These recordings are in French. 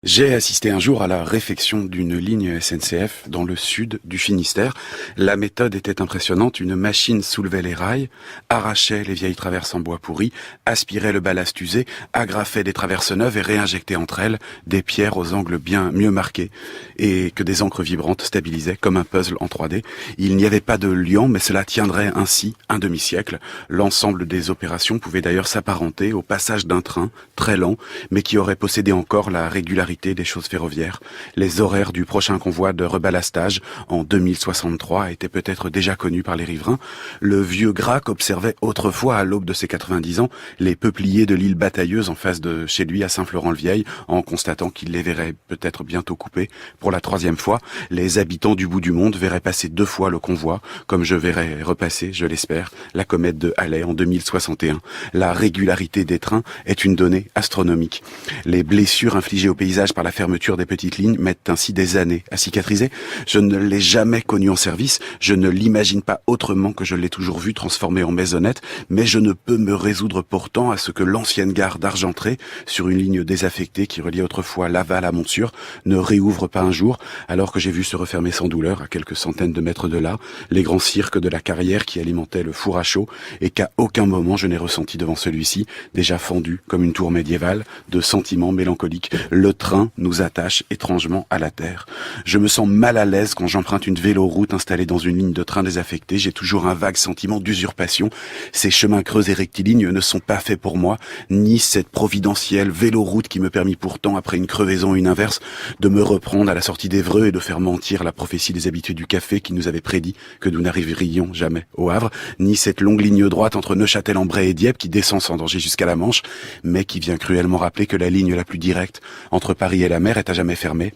J'ai assisté un jour à la réfection d'une ligne SNCF dans le sud du Finistère. La méthode était impressionnante. Une machine soulevait les rails, arrachait les vieilles traverses en bois pourri, aspirait le ballast usé, agrafait des traverses neuves et réinjectait entre elles des pierres aux angles bien mieux marqués et que des encres vibrantes stabilisaient comme un puzzle en 3D. Il n'y avait pas de liant, mais cela tiendrait ainsi un demi-siècle. L'ensemble des opérations pouvait d'ailleurs s'apparenter au passage d'un train très lent, mais qui aurait possédé encore la régularité des choses ferroviaires. Les horaires du prochain convoi de reballastage en 2063 étaient peut-être déjà connus par les riverains. Le vieux Grac observait autrefois, à l'aube de ses 90 ans, les peupliers de l'île Batailleuse en face de chez lui à Saint-Florent-le-Vieil, en constatant qu'il les verrait peut-être bientôt coupés. Pour la troisième fois, les habitants du bout du monde verraient passer 2 fois le convoi, comme je verrai repasser, je l'espère, la comète de Halley en 2061. La régularité des trains est une donnée astronomique. Les blessures infligées au paysage par la fermeture des petites lignes mettent ainsi des années à cicatriser. Je ne l'ai jamais connu en service, je ne l'imagine pas autrement que je l'ai toujours vu transformé en maisonnette, mais je ne peux me résoudre pourtant à ce que l'ancienne gare d'Argentré, sur une ligne désaffectée qui reliait autrefois Laval à Montsûrs, ne réouvre pas un jour, alors que j'ai vu se refermer sans douleur, à quelques centaines de mètres de là, les grands cirques de la carrière qui alimentaient le four à chaud, et qu'à aucun moment je n'ai ressenti devant celui-ci, déjà fendu comme une tour médiévale, de sentiments mélancoliques. Le train nous attache étrangement à la terre. Je me sens mal à l'aise quand j'emprunte une véloroute installée dans une ligne de train désaffectée. J'ai toujours un vague sentiment d'usurpation. Ces chemins creux et rectilignes ne sont pas faits pour moi, ni cette providentielle véloroute qui me permit pourtant, après une crevaison et une inverse, de me reprendre à la sortie d'Évreux et de faire mentir la prophétie des habitués du café qui nous avait prédit que nous n'arriverions jamais au Havre, ni cette longue ligne droite entre Neuchâtel-en-Bray et Dieppe qui descend sans danger jusqu'à la Manche, mais qui vient cruellement rappeler que la ligne la plus directe entre Paris et la mer est à jamais fermée,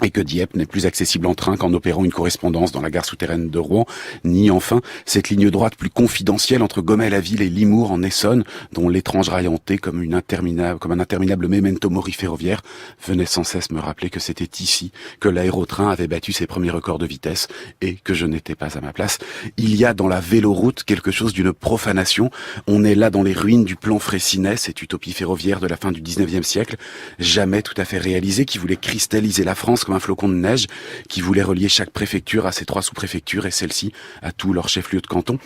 et que Dieppe n'est plus accessible en train qu'en opérant une correspondance dans la gare souterraine de Rouen, ni enfin cette ligne droite plus confidentielle entre Gommet-la-Ville et Limours en Essonne, dont l'étrange rail hanté comme un interminable memento mori ferroviaire venait sans cesse me rappeler que c'était ici que l'aérotrain avait battu ses premiers records de vitesse et que je n'étais pas à ma place. Il y a dans la véloroute quelque chose d'une profanation. On est là dans les ruines du plan Freycinet, cette utopie ferroviaire de la fin du 19e siècle, jamais tout à fait réalisée, qui voulait cristalliser la France comme un flocon de neige, qui voulait relier chaque préfecture à ses 3 sous-préfectures et celle-ci à tous leurs chefs-lieux de canton.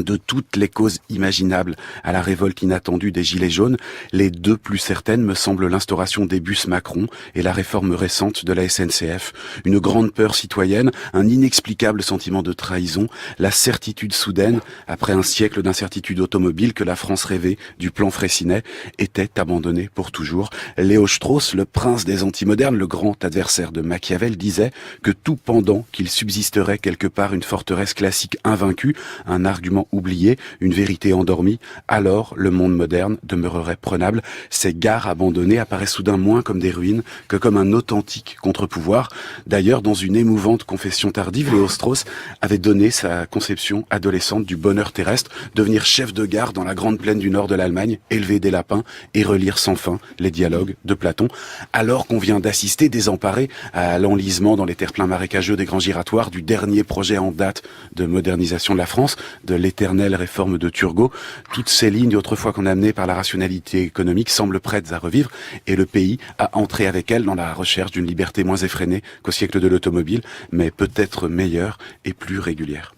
De toutes les causes imaginables à la révolte inattendue des Gilets jaunes, les 2 plus certaines me semblent l'instauration des bus Macron et la réforme récente de la SNCF. Une grande peur citoyenne, un inexplicable sentiment de trahison, la certitude soudaine, après un siècle d'incertitude automobile, que la France rêvée du plan Freycinet était abandonnée pour toujours. Léo Strauss, le prince des antimodernes, le grand adversaire de Machiavel, disait que tout pendant qu'il subsisterait quelque part une forteresse classique invaincue, un argument oublié, une vérité endormie, alors le monde moderne demeurerait prenable. Ces gares abandonnées apparaissent soudain moins comme des ruines que comme un authentique contre-pouvoir. D'ailleurs, dans une émouvante confession tardive, Léo Strauss avait donné sa conception adolescente du bonheur terrestre, devenir chef de gare dans la grande plaine du nord de l'Allemagne, élever des lapins et relire sans fin les dialogues de Platon, alors qu'on vient d'assister désemparé à l'enlisement dans les terre-pleins marécageux des grands giratoires du dernier projet en date de modernisation de la France, de l'éternelle réforme de Turgot. Toutes ces lignes autrefois condamnées par la rationalité économique semblent prêtes à revivre et le pays a entré avec elles dans la recherche d'une liberté moins effrénée qu'au siècle de l'automobile, mais peut-être meilleure et plus régulière.